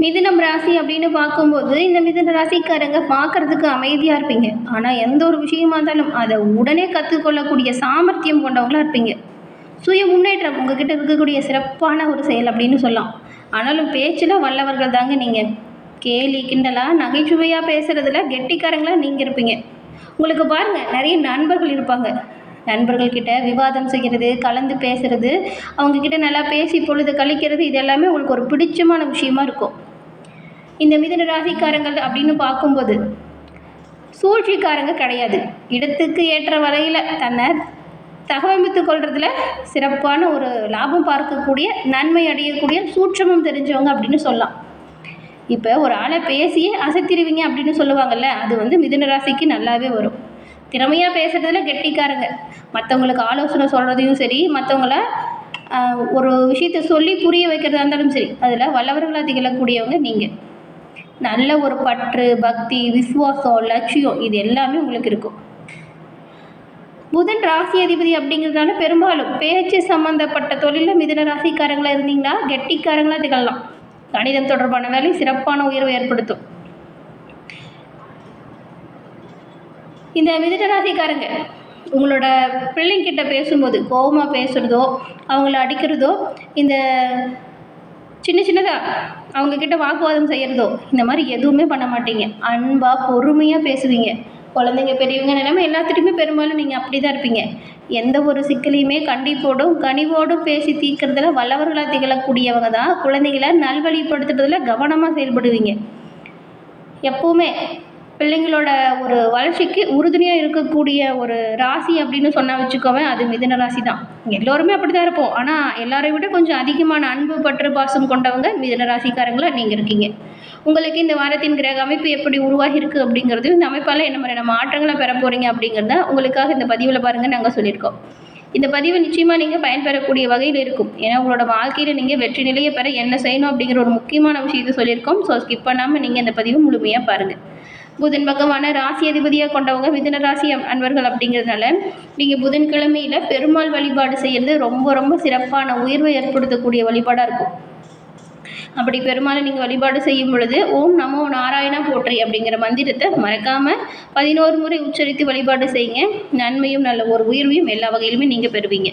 மிதுனம் ராசி அப்படின்னு பார்க்கும்போது இந்த மிதுன ராசிக்காரங்க பார்க்கறதுக்கு அமைதியாக இருப்பீங்க. ஆனால் எந்த ஒரு விஷயமா இருந்தாலும் அதை உடனே கற்றுக்கொள்ளக்கூடிய சாமர்த்தியம் கொண்டவங்களா இருப்பீங்க. சுய முன்னேற்றம் உங்ககிட்ட இருக்கக்கூடிய சிறப்பான ஒரு செயல் அப்படின்னு சொல்லலாம். ஆனாலும் பேச்சில் வல்லவர்கள் தாங்க நீங்கள். கேலி கிண்டலாக நகைச்சுவையாக பேசுகிறதுல கெட்டிக்காரங்களா நீங்கள் இருப்பீங்க. உங்களுக்கு பாருங்கள், நிறைய நண்பர்கள் இருப்பாங்க. நண்பர்கள்கிட்ட விவாதம் செய்கிறது, கலந்து பேசுறது, அவங்கக்கிட்ட நல்லா பேசி பொழுது கழிக்கிறது, இது எல்லாமே உங்களுக்கு ஒரு பிடிச்சமான விஷயமா இருக்கும். இந்த மிதுன ராசிக்காரங்கள் அப்படின்னு பார்க்கும்போது சூழ்ச்சிக்காரங்க கிடையாது. இடத்துக்கு ஏற்ற வரையில் தன்னை தகவமைத்து கொள்றதுல சிறப்பான ஒரு லாபம் பார்க்கக்கூடிய, நன்மை அடையக்கூடிய சூட்சமம் தெரிஞ்சவங்க அப்படின்னு சொல்லலாம். இப்போ ஒரு ஆளை பேசியே அசத்திடுவீங்க அப்படின்னு சொல்லுவாங்கள்ல, அது மிதுன ராசிக்கு நல்லாவே வரும். திறமையாக பேசுகிறதுல கெட்டிக்காரங்க. மற்றவங்களுக்கு ஆலோசனை சொல்கிறதையும் சரி, மற்றவங்கள ஒரு விஷயத்தை சொல்லி புரிய வைக்கிறதா இருந்தாலும் சரி, அதில் வல்லவர்களாக திகழக்கூடியவங்க நீங்கள். நல்ல ஒரு பற்று, பக்தி, விசுவாசம், லட்சியம், இது எல்லாமே உங்களுக்கு இருக்கும். புதன் ராசி அதிபதி அப்படிங்கிறதுனால பெரும்பாலும் பேச்சு சம்பந்தப்பட்ட தொழிலில் மிதுன ராசிக்காரங்களாக இருந்தீங்கன்னா கெட்டிக்காரங்களாக திகழலாம். கணிதம் தொடர்பான வேலை சிறப்பான உயர்வை ஏற்படுத்தும். இந்த மிதுன ராசிக்காரங்க உங்களோட பிள்ளைங்கிட்ட பேசும்போது கோபமாக பேசுகிறதோ, அவங்கள அடிக்கிறதோ, இந்த சின்ன சின்னதாக அவங்கக்கிட்ட வாக்குவாதம் செய்கிறதோ, இந்த மாதிரி எதுவுமே பண்ண மாட்டீங்க. அன்பாக பொறுமையாக பேசுவீங்க. குழந்தைங்க பெரியவங்க நிலைமை எல்லாத்துட்டையுமே பெரும்பாலும் நீங்கள் அப்படி தான் இருப்பீங்க. எந்த ஒரு சிக்கலையுமே கண்டிப்போடும் கனிவோடும் பேசி தீர்க்கறதுல வல்லவர்களாக திகழக்கூடியவங்க தான். குழந்தைகளை நல்வழிப்படுத்துறதுல கவனமாக செயல்படுவீங்க. எப்போவுமே பிள்ளைங்களோட ஒரு வளர்ச்சிக்கு உறுதுணையாக இருக்கக்கூடிய ஒரு ராசி அப்படின்னு சொன்னால் வச்சுக்கோவேன், அது மிதுன ராசி தான். எல்லோருமே அப்படி தான் இருப்போம். ஆனால் எல்லாரை விட கொஞ்சம் அதிகமான அன்பு பற்று பாசம் கொண்டவங்க மிதுன ராசிக்காரங்களா நீங்கள் இருக்கீங்க. உங்களுக்கு இந்த வாரத்தின் கிரக அமைப்பு எப்படி உருவாகி இருக்குது அப்படிங்கிறது, இந்த அமைப்பால் என்ன மாதிரியான மாற்றங்களை பெற போகிறீங்க அப்படிங்கிறத உங்களுக்காக இந்த பதிவில் பாருங்கள் நாங்கள் சொல்லியிருக்கோம். இந்த பதிவு நிச்சயமாக நீங்கள் பயன்பெறக்கூடிய வகையில் இருக்கும். ஏன்னா உங்களோட வாழ்க்கையில் நீங்கள் வெற்றி நிலையை பெற என்ன செய்யணும் அப்படிங்கிற ஒரு முக்கியமான விஷயத்தை சொல்லியிருக்கோம். ஸோ ஸ்கிப் பண்ணாமல் நீங்கள் இந்த பதிவு முழுமையாக பாருங்கள். புதன் பகவான ராசி அதிபதியாக கொண்டவங்க மிதுன ராசி அன்பர்கள் அப்படிங்கிறதுனால நீங்கள் புதன்கிழமையில் பெருமாள் வழிபாடு செய்கிறது ரொம்ப ரொம்ப சிறப்பான உயர்வை ஏற்படுத்தக்கூடிய வழிபாடாக இருக்கும். அப்படி பெருமாளை நீங்கள் வழிபாடு செய்யும் பொழுது ஓம் நமோ நாராயணா போற்றி அப்படிங்கிற மந்திரத்தை மறக்காமல் 11 முறை உச்சரித்து வழிபாடு செய்யுங்க. நன்மையும் நல்ல ஒரு உயர்வையும் எல்லா வகையிலுமே நீங்கள் பெறுவீங்க.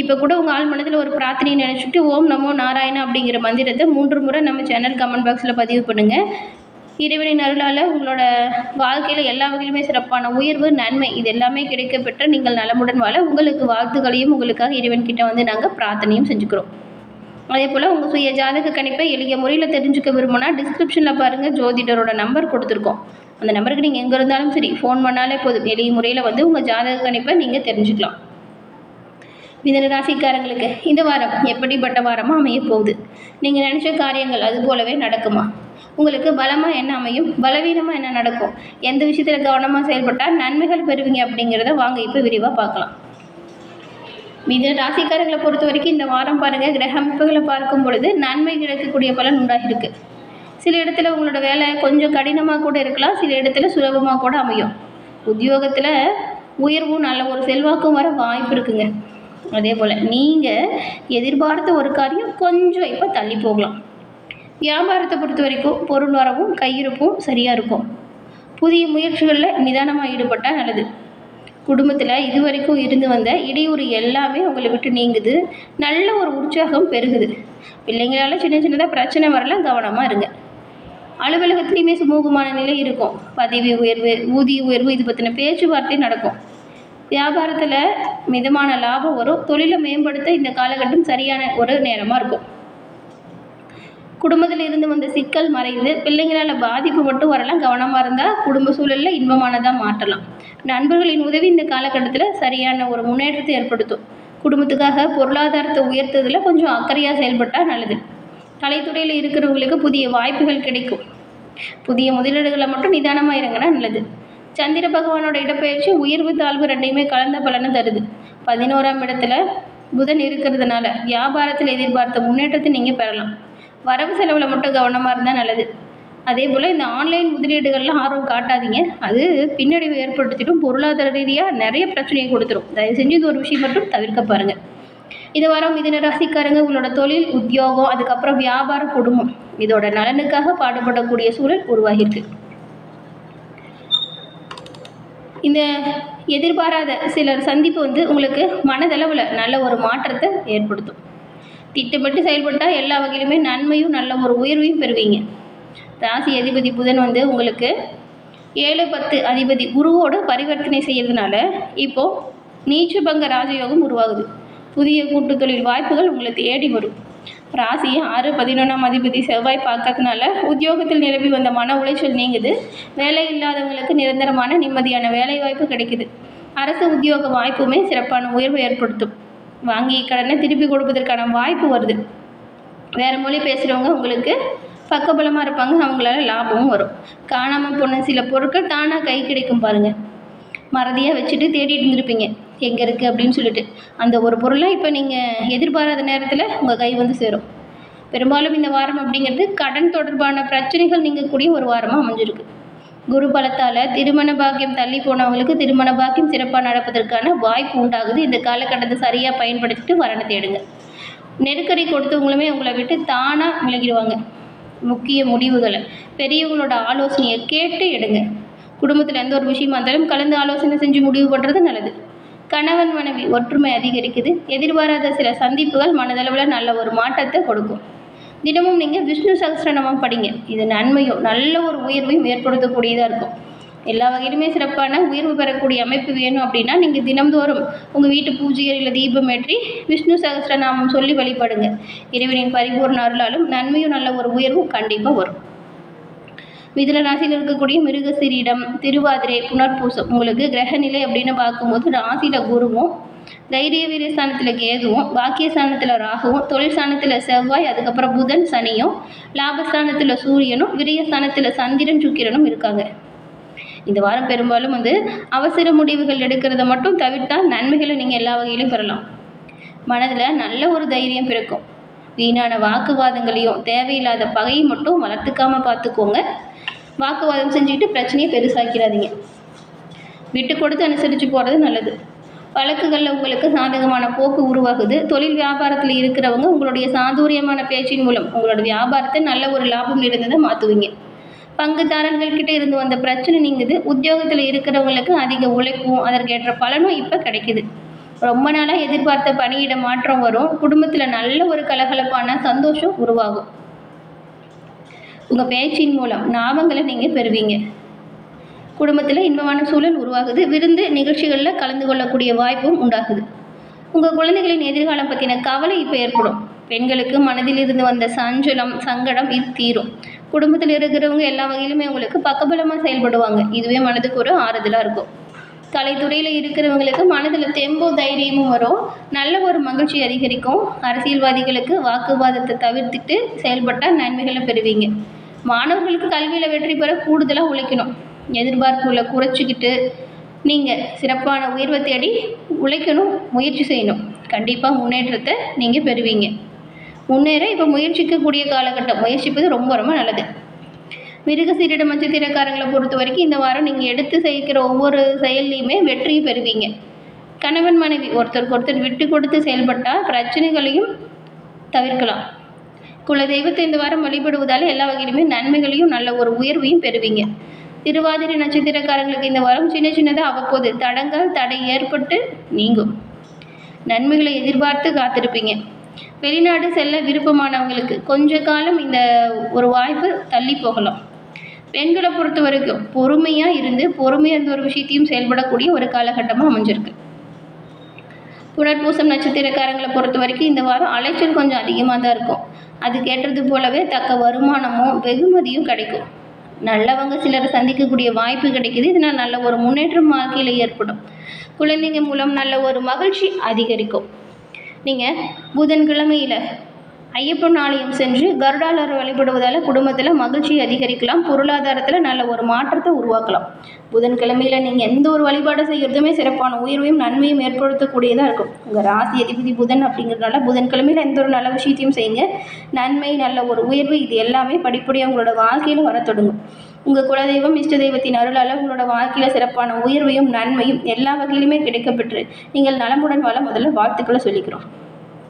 இப்போ கூட உங்கள் ஆள் மனதில் ஒரு பிரார்த்தனையை நினச்சிட்டு ஓம் நமோ நாராயணா அப்படிங்கிற மந்திரத்தை 3 முறை நம்ம சேனல் கமெண்ட் பாக்ஸில் பதிவு பண்ணுங்கள். இறைவனின் அருளால் உங்களோட வாழ்க்கையில் எல்லா வகையிலுமே சிறப்பான உயர்வு, நன்மை இது எல்லாமே கிடைக்கப்பெற்ற நீங்கள் நலமுடன் வாழ உங்களுக்கு வாழ்த்துக்களையும் உங்களுக்காக இறைவன்கிட்ட நாங்கள் பிரார்த்தனையும் செஞ்சுக்கிறோம். அதே போல் உங்கள் சுய ஜாதக கணிப்பை எளிய முறையில் தெரிஞ்சுக்க விரும்பினா டிஸ்கிரிப்ஷனில் பாருங்கள், ஜோதிடரோட நம்பர் கொடுத்துருக்கோம். அந்த நம்பருக்கு நீங்கள் எங்கே இருந்தாலும் சரி ஃபோன் பண்ணாலே போதும். எளிய முறையில் உங்கள் ஜாதக கணிப்பை நீங்கள் தெரிஞ்சுக்கலாம். மிதுன ராசிக்காரங்களுக்கு இந்த வாரம் எப்படிப்பட்ட வாரமாக அமைய போகுது? நீங்கள் நினச்ச காரியங்கள் அது போலவே நடக்குமா? உங்களுக்கு பலமாக என்ன அமையும், பலவீனமாக என்ன நடக்கும், எந்த விஷயத்தில் கவனமாக செயல்பட்டால் நன்மைகள் பெறுவீங்க அப்படிங்கிறத வாங்க இப்போ விரிவாக பார்க்கலாம். மிதுன ராசிக்காரங்களை பொறுத்த வரைக்கும் இந்த வாரம் பாருங்கள், கிரக அமைப்புகளை பார்க்கும் பொழுது நன்மை கிடைக்கக்கூடிய பலன் உண்டாகிருக்கு. சில இடத்துல உங்களோட வேலை கொஞ்சம் கடினமாக கூட இருக்கலாம், சில இடத்துல சுலபமாக கூட அமையும். உத்தியோகத்தில் உயர்வும் நல்ல ஒரு செல்வாக்கும் வர வாய்ப்பு இருக்குங்க. அதே போல் நீங்கள் எதிர்பார்த்த ஒரு காரியம் கொஞ்சம் இப்போ தள்ளி போகலாம். வியாபாரத்தை பொறுத்த வரைக்கும் பொருள் வரவும் கையிருப்பும் சரியாக இருக்கும். புதிய முயற்சிகளில் நிதானமாக ஈடுபட்டால் நல்லது. குடும்பத்தில் இதுவரைக்கும் இருந்து வந்த இடையூறு எல்லாமே உங்களை விட்டு நீங்குது. நல்ல ஒரு உற்சாகம் பெருகுது. பிள்ளைங்களால் சின்ன சின்னதாக பிரச்சனை வரலாம், கவனமாக இருங்க. அலுவலகத்துலேயுமே சுமூகமான நிலை இருக்கும். பதவி உயர்வு, ஊதிய உயர்வு இது பற்றின பேச்சுவார்த்தை நடக்கும். வியாபாரத்தில் மிதமான லாபம் வரும். தொழிலை மேம்படுத்த இந்த காலகட்டம் சரியான ஒரு நேரமாக இருக்கும். குடும்பத்தில் இருந்து வந்த சிக்கல் மறைந்து பிள்ளைங்களால் பாதிப்பு மட்டும் வரலாம், கவனமாக இருந்தால் குடும்ப சூழலில் இன்பமானதாக மாற்றலாம். நண்பர்களின் உதவி இந்த காலகட்டத்தில் சரியான ஒரு முன்னேற்றத்தை ஏற்படுத்தும். குடும்பத்துக்காக பொருளாதாரத்தை உயர்த்துறதுல கொஞ்சம் அக்கறையாக செயல்பட்டால் நல்லது. கலைத்துறையில் இருக்கிறவங்களுக்கு புதிய வாய்ப்புகள் கிடைக்கும். புதிய முதலீடுகளை மட்டும் நிதானமாக இருங்கன்னா நல்லது. சந்திர பகவானோட இடப்பெயர்ச்சி உயர்வு தாழ்வு ரெண்டையுமே கலந்த பலனை தருது. 11ஆம் இடத்துல புதன் இருக்கிறதுனால வியாபாரத்தில் எதிர்பார்த்த முன்னேற்றத்தை நீங்கள் பெறலாம். வரவு செலவில் மட்டும் கவனமாக இருந்தால் நல்லது. அதே போல் இந்த ஆன்லைன் முதலீடுகள்லாம் ஆர்வம் காட்டாதீங்க. அது பின்னடைவு ஏற்படுத்திடும். பொருளாதார ரீதியாக நிறைய பிரச்சனையை கொடுத்துரும். தயவு செஞ்சு இது ஒரு விஷயம் மட்டும் தவிர்க்க பாருங்கள். இது வாரம் மிதுன ராசிக்காரங்க உங்களோட தொழில், உத்தியோகம், அதுக்கப்புறம் வியாபாரம், குடும்பம் இதோட நலனுக்காக பாடுபடக்கூடிய சூழல் உருவாகியிருக்கு. இந்த எதிர்பாராத சிலர் சந்திப்பு உங்களுக்கு மனதளவில் நல்ல ஒரு மாற்றத்தை ஏற்படுத்தும். திட்டமிட்டு செயல்பட்டால் எல்லா வகையிலுமே நன்மையும் நல்ல ஒரு உயர்வையும் பெறுவீங்க. ராசி அதிபதி புதன் உங்களுக்கு 7-10 அதிபதி குருவோடு பரிவர்த்தனை செய்யறதுனால இப்போது நீச்சபங்க ராஜயோகம் உருவாகுது. புதிய கூட்டு தொழில் வாய்ப்புகள் உங்களை தேடி வரும். ராசியை 6-11 அதிபதி செவ்வாய் பார்க்கறதுனால உத்தியோகத்தில் நிலவி வந்த மன உளைச்சல் நீங்குது. வேலை இல்லாதவங்களுக்கு நிரந்தரமான நிம்மதியான வேலை வாய்ப்பு கிடைக்குது. அரசு உத்தியோக வாய்ப்புமே சிறப்பான உயர்வு ஏற்படுத்தும். வாங்கிய கடனை திருப்பி கொடுப்பதற்கான வாய்ப்பு வருது. வேறு மொழி பேசுகிறவங்க உங்களுக்கு பக்கபலமாக இருப்பாங்க. அவங்களால லாபமும் வரும். காணாமல் போன சில பொருட்கள் தானாக கை கிடைக்கும் பாருங்கள். மறதியாக வச்சுட்டு தேடிட்டு இருந்திருப்பீங்க எங்கே இருக்குது அப்படின்னு சொல்லிட்டு. அந்த ஒரு பொருளை இப்போ நீங்கள் எதிர்பாராத நேரத்தில் உங்கள் கை சேரும். பெரும்பாலும் இந்த வாரம் அப்படிங்கிறது கடன் தொடர்பான பிரச்சனைகள் நீங்கக்கூடிய ஒரு வாரமாக அமைஞ்சிருக்கு. குரு பலத்தால் திருமண பாக்கியம் தள்ளி போனவங்களுக்கு திருமண பாக்கியம் சிறப்பாக நடப்பதற்கான வாய்ப்பு உண்டாகுது. இந்த காலகட்டத்தை சரியாக பயன்படுத்திட்டு வரனை தேடுங்க. நெருக்கடி கொடுத்தவங்களுமே உங்களை விட்டு தானாக விலகிடுவாங்க. முக்கிய முடிவுகளை பெரியவங்களோட ஆலோசனையை கேட்டு எடுங்க. குடும்பத்தில் எந்த ஒரு விஷயமா இருந்தாலும் கலந்து ஆலோசனை செஞ்சு முடிவு பண்ணுறது நல்லது. கணவன் மனைவி ஒற்றுமை அதிகரிக்குது. எதிர்பாராத சில சந்திப்புகள் மனதளவில் நல்ல ஒரு மாற்றத்தை கொடுக்கும். தினமும் நீங்கள் விஷ்ணு சகஸ்ரநாமம் படிங்க. இது நன்மையும் நல்ல ஒரு உயர்வையும் ஏற்படுத்தக்கூடியதாக இருக்கும். எல்லா வகையிலுமே சிறப்பான உயர்வு பெறக்கூடிய அமைப்பு வேணும் அப்படின்னா நீங்கள் தினம்தோறும் உங்கள் வீட்டு பூஜை அறையில் தீபம் ஏற்றி விஷ்ணு சகஸ்ரநாமம் சொல்லி வழிபடுங்க. இறைவனின் பரிபூர்ண அருளாலும் நன்மையும் நல்ல ஒரு உயர்வும் கண்டிப்பாக வரும். மிதுன ராசியில் இருக்கக்கூடிய மிருகசீரிடம், திருவாதிரை, புனர்பூசம் உங்களுக்கு கிரகநிலை அப்படின்னு பார்க்கும்போது ராசியில் குருவும், தைரிய வீரிய ஸ்தானத்தில் கேதுவும், பாக்கியஸ்தானத்தில் ராகுவும், தொழில் ஸ்தானத்தில் செவ்வாய், அதுக்கப்புறம் புதன் சனியும், லாபஸ்தானத்தில் சூரியனும், விரயஸ்தானத்தில் சந்திரன் சுக்கிரனும் இருக்காங்க. இந்த வாரம் பெரும்பாலும் அவசர முடிவுகள் எடுக்கிறத மட்டும் தவிர்த்தால் நன்மைகளை நீங்கள் எல்லா வகையிலும் பெறலாம். மனதில் நல்ல ஒரு தைரியம் பிறக்கும். வீணான வாக்குவாதங்களையும் தேவையில்லாத பகையை மட்டும் வளர்த்துக்காமல் பார்த்துக்கோங்க. வாக்குவாதம் செஞ்சுக்கிட்டு பிரச்சனையை பெருசாக்கிறாதீங்க. விட்டு கொடுத்து அனுசரித்து போகிறது நல்லது. வழக்குகளில் உங்களுக்கு சாதகமான போக்கு உருவாகுது. தொழில் வியாபாரத்தில் இருக்கிறவங்க உங்களுடைய சாதுரியமான பேச்சின் மூலம் உங்களோட வியாபாரத்தை நல்ல ஒரு லாபம் இருந்ததை மாற்றுவீங்க. பங்குதாரர்கள்கிட்ட இருந்து வந்த பிரச்சனை நீங்குது. உத்தியோகத்தில் இருக்கிறவங்களுக்கு அதிக உழைப்பும் அதற்கேற்ற பலனும் இப்போ கிடைக்குது. ரொம்ப நாளாக எதிர்பார்த்த பணியிட மாற்றம் வரும். குடும்பத்தில் நல்ல ஒரு கலகலப்பான சந்தோஷம் உருவாகும். உங்கள் பேச்சின் மூலம் லாபங்களை நீங்கள் பெறுவீங்க. குடும்பத்தில் இன்பமான சூழல் உருவாகுது. விருந்து நிகழ்ச்சிகளில் கலந்து கொள்ளக்கூடிய வாய்ப்பும் உண்டாகுது. உங்கள் குழந்தைகளின் எதிர்காலம் பற்றின கவலை இப்போ ஏற்படும். பெண்களுக்கு மனதில் இருந்து வந்த சஞ்சலம், சங்கடம் இது தீரும். குடும்பத்தில் இருக்கிறவங்க எல்லா வகையிலுமே உங்களுக்கு பக்கபலமாக செயல்படுவாங்க. இதுவே மனதுக்கு ஒரு ஆறுதலாக இருக்கும். கலைத்துறையில் இருக்கிறவங்களுக்கு மனதில் தெம்பும் தைரியமும் வரும். நல்ல ஒரு மகிழ்ச்சி அதிகரிக்கும். அரசியல்வாதிகளுக்கு வாக்குவாதத்தை தவிர்த்துட்டு செயல்பட்டால் நன்மைகளை பெறுவீங்க. மாணவர்களுக்கு கல்வியில் வெற்றி பெற கூடுதலாக உழைக்கணும். எதிர்பார்ப்புகளை குறைச்சிக்கிட்டு நீங்கள் சிறப்பான உயர்வை தேடி உழைக்கணும், முயற்சி செய்யணும். கண்டிப்பாக முன்னேற்றத்தை நீங்கள் பெறுவீங்க. முன்னேற இப்போ முயற்சிக்கக்கூடிய காலகட்டம். முயற்சிப்பது ரொம்ப ரொம்ப நல்லது. மிருகசீரிட நட்சத்திரக்காரங்களை பொறுத்த வரைக்கும் இந்த வாரம் நீங்கள் எடுத்து செய்கிற ஒவ்வொரு செயல்லையுமே வெற்றியை பெறுவீங்க. கணவன் மனைவி ஒருத்தருக்கு ஒருத்தர் விட்டு கொடுத்து செயல்பட்டால் பிரச்சனைகளையும் தவிர்க்கலாம். குலதெய்வத்தை இந்த வாரம் வழிபடுவதால் எல்லா வகையிலுமே நன்மைகளையும் நல்ல ஒரு உயர்வையும் பெறுவீங்க. திருவாதிரை நட்சத்திரக்காரங்களுக்கு இந்த வாரம் சின்ன சின்னதாக அவ்வப்போது தடை ஏற்பட்டு நீங்கும். நன்மைகளை எதிர்பார்த்து காத்திருப்பீங்க. வெளிநாடு செல்ல விருப்பமானவங்களுக்கு கொஞ்ச காலம் இந்த ஒரு வாய்ப்பு தள்ளி போகலாம். பெண்களை பொறுத்த வரைக்கும் பொறுமையாக இருந்து ஒரு விஷயத்தையும் செயல்படக்கூடிய ஒரு காலகட்டமாக அமைஞ்சிருக்கு. புனர்பூசம் நட்சத்திரக்காரங்களை பொறுத்த வரைக்கும் இந்த வாரம் அலைச்சல் கொஞ்சம் அதிகமாக தான் இருக்கும். அது கேட்டது போலவே தக்க வருமானமும் வெகுமதியும் கிடைக்கும். நல்லவங்க சிலரை சந்திக்கக்கூடிய வாய்ப்பு கிடைக்குது. இதனால் நல்ல ஒரு முன்னேற்றம் வாழ்க்கையில் ஏற்படும். குழந்தைங்க மூலம் நல்ல ஒரு மகிழ்ச்சி அதிகரிக்கும். நீங்கள் புதன்கிழமையில் ஐயப்பன் ஆலயம் சென்று கருடாளர் வழிபடுவதால் குடும்பத்தில் மகிழ்ச்சி அதிகரிக்கலாம். பொருளாதாரத்தில் நல்ல ஒரு மாற்றத்தை உருவாக்கலாம். புதன்கிழமையில் நீங்கள் எந்த ஒரு வழிபாடு செய்கிறதுமே சிறப்பான உயர்வையும் நன்மையும் ஏற்படுத்தக்கூடியதாக இருக்கும். உங்கள் ராசி அதிபதி புதன் அப்படிங்கிறதுனால புதன்கிழமையில் எந்த ஒரு நல்ல விஷயத்தையும் செய்யுங்க. நன்மை, நல்ல ஒரு உயர்வு இது எல்லாமே படிப்படியாக உங்களோட வாழ்க்கையில் வர தொடங்கும். உங்கள் குலதெய்வம், இஷ்ட தெய்வத்தின் அருளால் உங்களோட வாழ்க்கையில் சிறப்பான உயர்வையும் நன்மையும் எல்லா வகையிலுமே கிடைக்கப்பெற்று நீங்கள் நலமுடன் வாழ முதல்ல வாழ்த்துக்களை சொல்லிக்கிறோம்.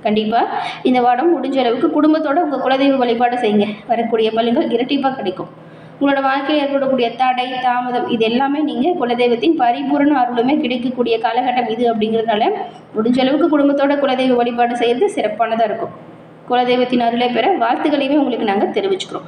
கண்டிப்பாக இந்த வாரம் முடிஞ்ச அளவுக்கு குடும்பத்தோட உங்கள் குலதெய்வ வழிபாடு செய்யுங்க. வரக்கூடிய பலன்கள் இரட்டிப்பாக கிடைக்கும். உங்களோட வாழ்க்கையில் ஏற்படக்கூடிய தடை தாமதம் இது எல்லாமே நீங்கள் குலதெய்வத்தின் பரிபூரண அருளுமே கிடைக்கக்கூடிய காலகட்டம் இது அப்படிங்கிறதுனால முடிஞ்ச அளவுக்கு குடும்பத்தோட குலதெய்வ வழிபாடு செய்கிறது சிறப்பானதாக இருக்கும். குலதெய்வத்தின் அருளை பெற வாழ்த்துக்களையுமே உங்களுக்கு நாங்கள் தெரிவிச்சுக்கிறோம்.